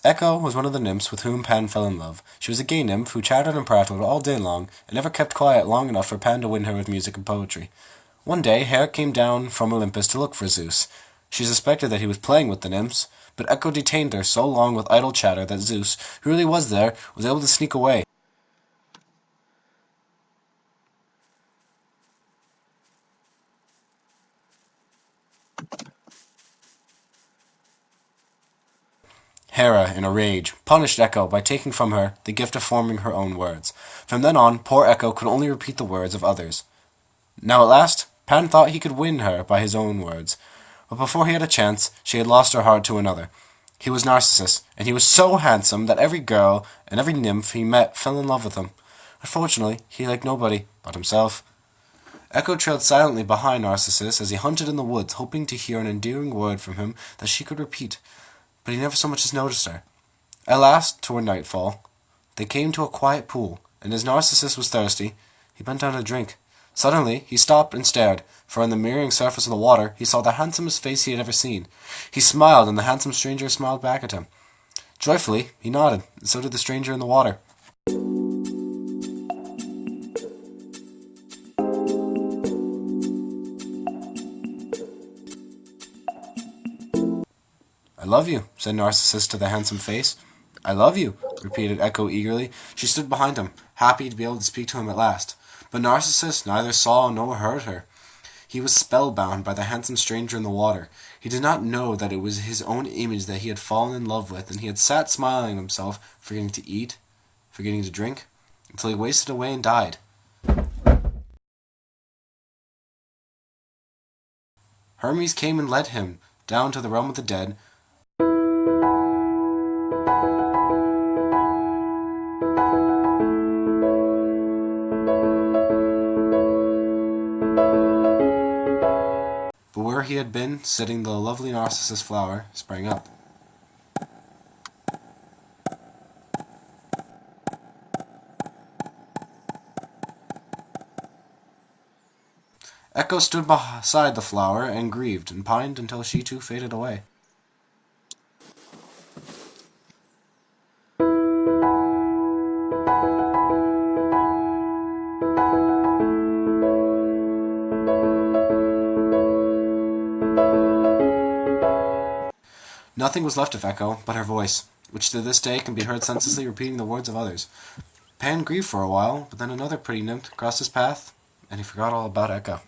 Echo was one of the nymphs with whom Pan fell in love. She was a gay nymph who chattered and prattled all day long, and never kept quiet long enough for Pan to win her with music and poetry. One day, Hera came down from Olympus to look for Zeus. She suspected that he was playing with the nymphs, but Echo detained her so long with idle chatter that Zeus, who really was there, was able to sneak away. Hera, in a rage, punished Echo by taking from her the gift of forming her own words. From then on, poor Echo could only repeat the words of others. Now at last, Pan thought he could win her by his own words, but before he had a chance, she had lost her heart to another. He was Narcissus, and he was so handsome that every girl and every nymph he met fell in love with him. Unfortunately, he liked nobody but himself. Echo trailed silently behind Narcissus as he hunted in the woods, hoping to hear an endearing word from him that she could repeat, but he never so much as noticed her. At last, toward nightfall, they came to a quiet pool, and as Narcissus was thirsty, he bent down to drink. Suddenly, he stopped and stared, for on the mirroring surface of the water he saw the handsomest face he had ever seen. He smiled, and the handsome stranger smiled back at him. Joyfully, he nodded, and so did the stranger in the water. "I love you," said Narcissus to the handsome face. "I love you," repeated Echo eagerly. She stood behind him, happy to be able to speak to him at last. But Narcissus neither saw nor heard her. He was spellbound by the handsome stranger in the water. He did not know that it was his own image that he had fallen in love with, and he had sat smiling at himself, forgetting to eat, forgetting to drink, until he wasted away and died. Hermes came and led him down to the realm of the dead. But where he had been sitting, the lovely Narcissus flower sprang up. Echo stood beside the flower and grieved and pined until she too faded away. Nothing was left of Echo but her voice, which to this day can be heard senselessly repeating the words of others. Pan grieved for a while, but then another pretty nymph crossed his path, and he forgot all about Echo.